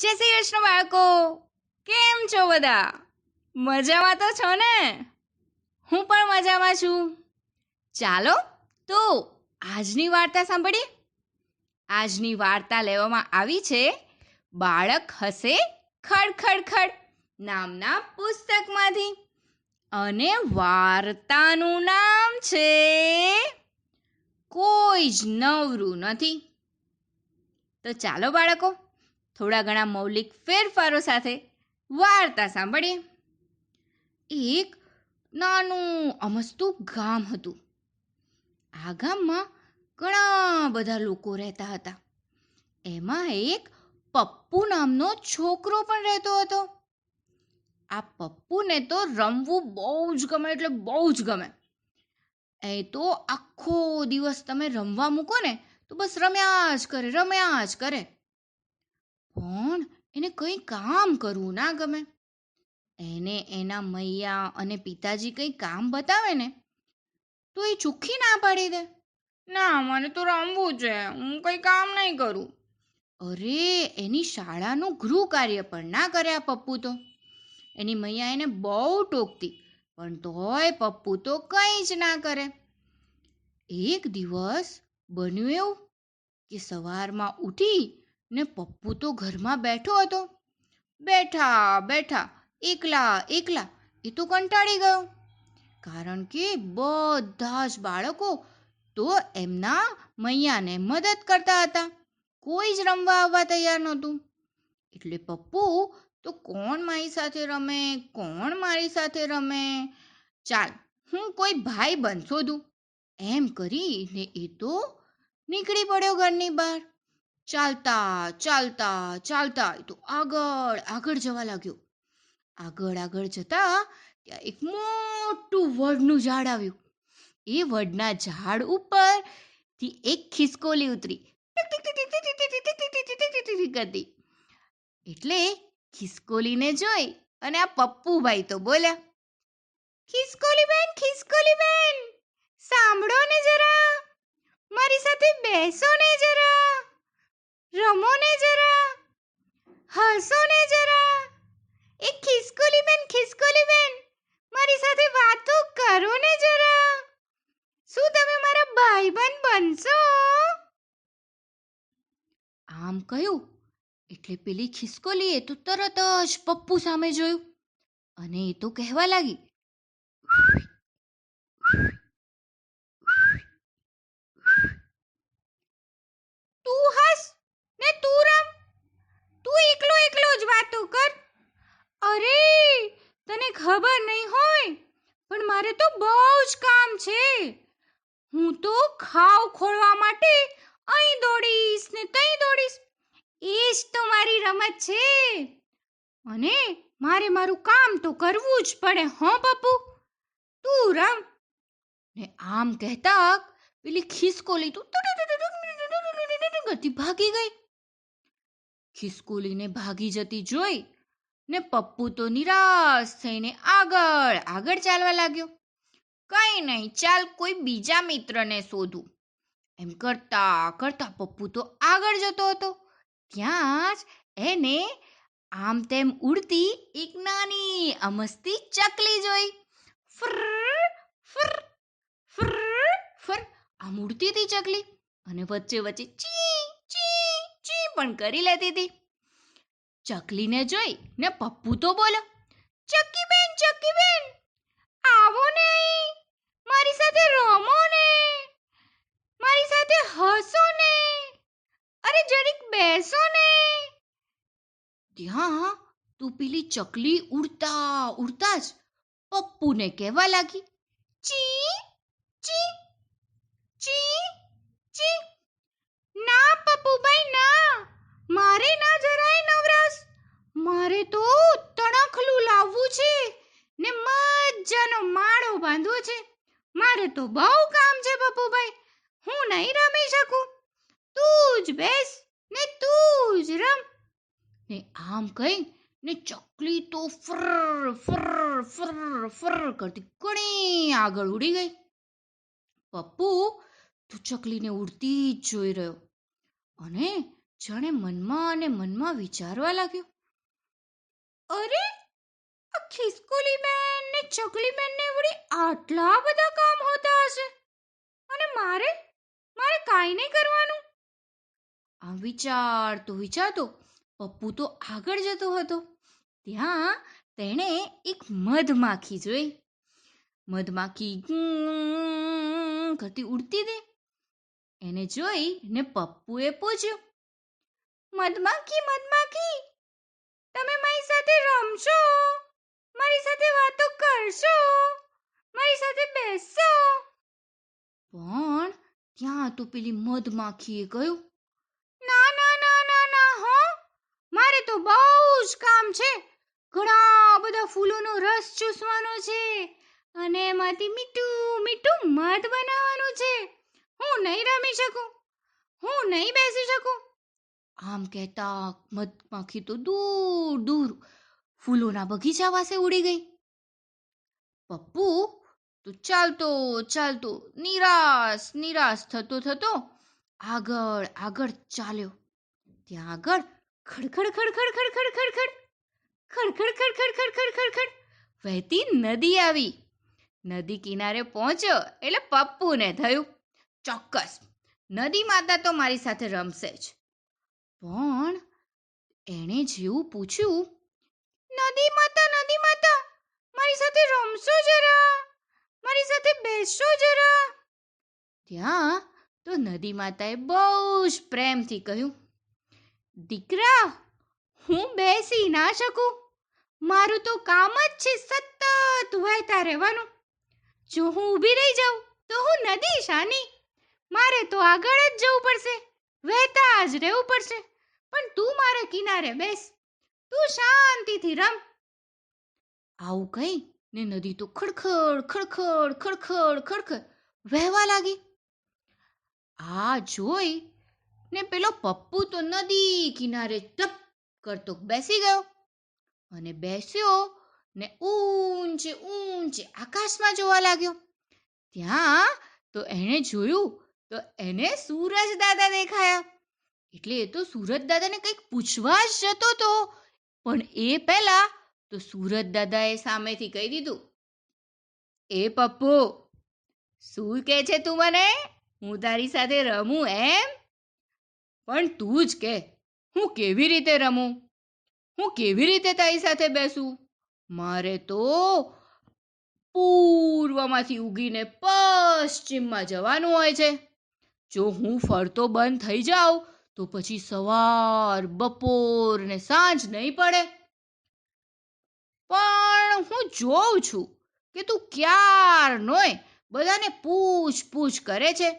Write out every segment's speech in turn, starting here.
જય શ્રી કૃષ્ણ બાળકો, કેમ છો બધા? મજામાં તો છો ને? હું પણ મજામાં છું. ચાલો તો આજની વાર્તા સાંભળીએ. આજની વાર્તા લેવામાં આવી છે બાળક હસે ખડ ખડ ખડ નામના પુસ્તકમાંથી, અને વાર્તાનું નામ છે કોઈ જ નવરું નથી. તો ચાલો બાળકો, થોડા ઘણા મૌલિક ફેરફારો સાથે વાર્તા સાંભળીએ. એક નાનું અમસ્તું ગામ હતું. આ ગામમાં ઘણા બધા લોકો રહેતા હતા. એમાં એક પપ્પુ નામનો છોકરો પણ રહેતો હતો. આ પપ્પુને તો રમવું બહુ જ ગમે, એટલે બહુ જ ગમે. એ તો આખો દિવસ તમે રમવા મૂકો ને તો બસ રમ્યા જ કરે. પણ એને કંઈ કામ કરવું ના ગમે. એને એના મૈયા અને પિતાજી કંઈ કામ બતાવે ને તો એ ચોખ્ખી ના પાડી દે. ના, મને તો રમવું છે, હું કંઈ કામ નહીં કરું. અરે, એની શાળાનું ગૃહ કાર્ય પણ ના કરે આ પપ્પુ તો. એની મૈયા એને બહુ ટોકતી, પણ તોય પપ્પુ તો કંઈ જ ના કરે. એક દિવસ બન્યું એવું કે સવારમાં ઉઠી ને પપ્પુ તો ઘરમાં બેઠો હતો. બેઠા એકલા એ તો કંટાળી ગયો. કારણ કે બધા જ બાળકો તો એમના મૈયાને મદદ કરતા હતા. કોઈ જ રમવા આવવા તૈયાર નહોતું. એટલે પપ્પુ તો કોણ મારી સાથે રમે, ચાલ હું કોઈ ભાઈ બંધ શોધું, એમ કરીને એ તો નીકળી પડ્યો ઘરની બહાર. ચાલતા એ તો આગળ જવા લાગ્યો. આગળ જતા ત્યાં એક મોટું વડનું ઝાડ આવ્યું. એ વડના ઝાડ ઉપરથી એક ખિસકોલી ઉતરી કરતી. એટલે ખિસકોલીને જોઈ અને આ પપ્પુભાઈ તો બોલ્યા, ખિસકોલી બેન, સાંભળો ને જરા, મારી સાથે બેસો ને જરા, રમો ને જરા, હસો ને જરા. એ ખિસકોલી બેન, મારી સાથે વાતો કરો ને જરા. શું તમે મારા ભાઈબંધ બનશો? આમ કહ્યું એટલે પેલી ખિસકોલીએ તો તરત જ પપ્પુ સામે જોયું અને એ તો કહેવા લાગી, તું હસ ને તું રમ, તું એકલો જ વાતો કર. અરે, તને ખબર નહીં હોય, પણ મારે તો બહુ જ કામ છે. હું તો ખાવ ખોળવા માટે અહીં દોડીશ ને તહીં દોડીશ. એ જ તો મારી રમત છે. અને મારે મારું કામ તો કરવું જ પડે. હો પપ્પુ, તું રમ. ને આમ કહેતા પેલી ખિસકોલી તો ભાગી ગઈ. ખિસકોલીને ભાગી જતી જોઈ ને પપ્પુ તો નિરાશ થઈને આગળ ચાલવા લાગ્યો. કંઈ નહીં, ચાલ કોઈ બીજા મિત્રને શોધું. એમ કરતા પપ્પુ તો આગળ જતો હતો. ત્યાં જ એને આમ તેમ ઉડતી એક નાની અમસ્તી ચકલી જોઈ. ફર આમ ઉડતી હતી ચકલી અને વચ્ચે ચી ચી ચી પણ કરી લેતી હતી. ચકલીને જોઈ ને પપ્પુ તો બોલ્યો, ચક્કી બેન, આવો ને અહીં, મારી સાથે રમો ને, મારી સાથે હસો ને, અરે જરીક બેસો ને. ત્યાં તો પેલી ચકલી ઉડતા જ પપ્પુને કહેવા લાગી, ચી ચી ચી ચી. ના પપ્પુભાઈ ના, મારે ના જરાય નવરાશ. મારે તો તણખલું લાવવું છે ને મજાનો માળો બાંધવો છે. મારે તો બહુ કામ છે પપ્પુભાઈ, હું નહીં રમી શકું. તું જ બેસ ને તું જ રમ. ને આમ કહી ને ચકલી તો ફર કરતી ઘણી આગળ ઉડી ગઈ. પપ્પુ તો ચકલીને ઉડતી જ જોઈ રહ્યો અને જાણે મનમાં અને મનમાં વિચારવા લાગ્યો, અરે આ ખિસકોલી બેન ને ચકલી બેન ને વળી આટલા બધા કામ હોતા હશે અને મારે મારે કાંઈ નહીં કરવાનું. આમ વિચારતો પપ્પુ તો આગળ જતો હતો. ત્યાં તેણે એક મધમાખી જોઈ. મધમાખી ગું કરતી ઉડતી હતી. એને જોઈ ને પપ્પુએ પૂછ્યું, મધમાખી મધમાખી, તમે મારી સાથે રમશો? મારી સાથે વાતો કરશો? મારી સાથે બેસશો? પણ ત્યાં તો પેલી મધમાખીએ કહ્યું, ના ના ના ના ના હો, મારે તો બહુ જ કામ છે. ઘણા બધા ફૂલોનો રસ ચૂસવાનો છે અને એમાંથી મીઠું મીઠું મધ બનાવવાનું છે. હું નહીં રમી શકું, હું નહીં બેસી શકું. આમ કહેતા મધમાખી તો દૂર દૂર ફૂલોના બગીચા પાસે ઉડી ગઈ. પપ્પુ તો ચાલતો નિરાશ થતો આગળ આગળ ચાલ્યો. ત્યાં આગળ ખડખડ ખડખડ ખડખડ ખડખડ ખડખડ ખડખડ ખડખડ ખડખડ વહેતી નદી આવી. નદી કિનારે પહોંચ્યો એટલે પપ્પુને થયું, ચોક્કસ નદી માતા તો મારી સાથે રમશે જ. પણ એણે જેવું પૂછ્યું, નદી માતા મારી સાથે રમશો જરા, મારી સાથે બેસશો જરા. ત્યાં તો નદી માતાએ બહુ જ પ્રેમથી કહ્યું, દીકરા, હું બેસી ના શકું. મારું તો કામ જ છે સતત વહેતા રહેવાનું. જો હું ઊભી રહી જાઉં તો હું નદી શાની? મારે તો આગળ જ જવું પડશે, વહેતા જ રહેવું પડશે. પણ તું મારા કિનારે બેસ, તું શાંતિથી રમ. આવું કહી ને નદી તો ખડખડ ખડખડ ખડખડ ખડખડ વહેવા લાગી. આ જોઈ ને પેલો પપ્પુ તો નદી કિનારે ટપ કરતો બેસી ગયો અને બેસ્યો ને ઊંચે ઊંચે આકાશમાં જોવા લાગ્યો. ત્યાં તો એણે જોયું તો એને સૂરજ દાદા દેખાયા. એટલે એ તો સૂરજ દાદાને કંઈક પૂછવા જ જતો હતો. પણ એ પહેલા તો સૂરજ દાદાએ સામેથી કહી દીધું, એ પપ્પુ, શું કહે છે તું મને? હું તારી સાથે રમું એમ? પણ તું જ કે, હું કેવી રીતે રમું? હું કેવી રીતે તારી સાથે બેસું? મારે તો પૂર્વમાંથી ઉગીને પશ્ચિમમાં જવાનું હોય છે. જો હું ફરતો બંધ થઈ જાઉં તો પછી સવાર, બપોર ને સાંજ નહીં પડે. પણ હું જોઉં છું કે તું ક્યારનોય બધાને પૂછ કરે છે.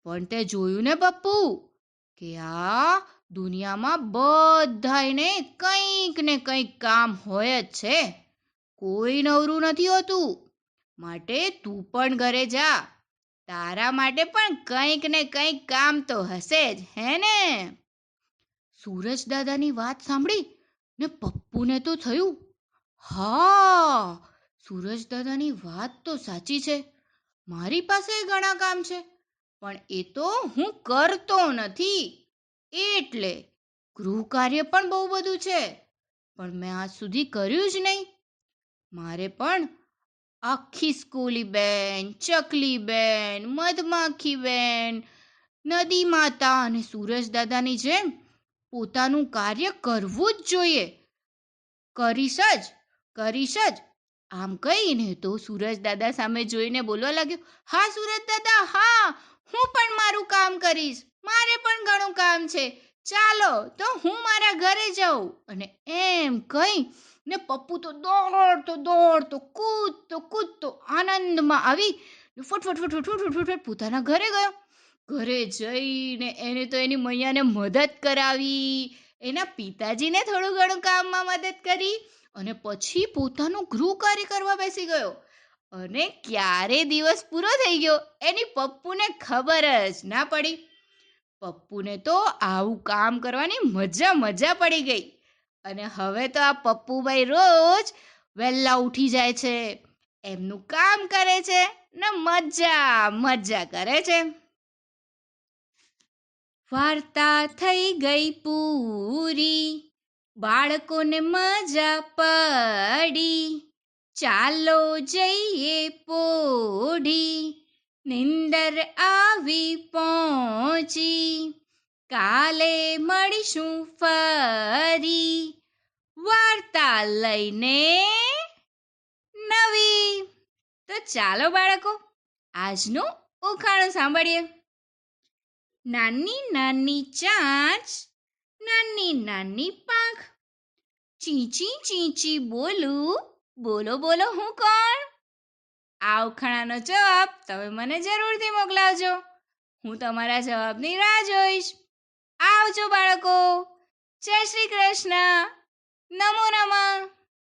પણ તે જોયું ને પપ્પુ કે આ દુનિયામાં બધાયને કંઈક ને કંઈક કામ હોય જ છે. કોઈ નવરું નથી હોતું. માટે તું પણ ઘરે જા. તારા માટે પણ કંઈક ને કંઈક કામ તો હશે જ, હે ને? સૂરજ દાદાની વાત સાંભળી ને પપ્પુને તો થયું, હા, સૂરજ દાદાની વાત તો સાચી છે. મારી પાસે ઘણા કામ છે, પણ એ તો હું કરતો નથી. એટલે ગૃહ કાર્ય પણ બહુ બધું છે, પણ મેં આજ સુધી કર્યું જ નહીં. મારે પણ આ ખિસકોલી બેન, ચકલી બેન, મધમાખી બેન, નદી માતા અને સૂરજ દાદાની જેમ પોતાનું કાર્ય કરવું જ જોઈએ. કરીશ જ. આમ કહીને તો સૂરજ દાદા સામે જોઈને બોલવા લાગ્યો, હા સૂરજ દાદા, હા, હું પણ મારું કામ કરીશ. મારે પણ ઘણું કામ છે. ચાલો તો હું મારા ઘરે જાઉં. અને એમ કહી ને પપ્પુ તો દોડતો કૂદતો આનંદમાં આવી ફટ પોતાના ઘરે ગયો. ઘરે જઈને એને તો એની મૈયાને મદદ કરાવી, એના પિતાજીને થોડું ઘણું કામમાં મદદ કરી અને પછી પોતાનું ગૃહ કાર્ય કરવા બેસી ગયો. અને ક્યારે દિવસ પૂરો થઈ ગયો એની પપ્પુને ખબર જ ના પડી. પપ્પુને તો આવું કામ કરવાની મજા પડી ગઈ. અને હવે તો આ પપ્પુભાઈ રોજ વહેલા ઉઠી જાય છે, એમનું કામ કરે છે ને મજા કરે છે. વાર્તા થઈ ગઈ પૂરી, બાળકોને મજા પડી. ચાલો જઈએ પોઢી, નિંદર આવી પહોંચી. કાલે મળીશું ફરી, વાર્તા લઈને નવી. તો ચાલો બાળકો, આજનું ઉખાણું સાંભળીએ. નાની નાની ચાંચ, નાની નાની પાંખ, ચીંચી ચીંચી બોલું, બોલો બોલો હું કોણ? આ ઉખાણાનો જવાબ તમે મને જરૂરથી મોકલાવજો. હું તમારા જવાબની રાહ જોઈશ. આવજો બાળકો. જય શ્રી કૃષ્ણ. નમો નમઃ.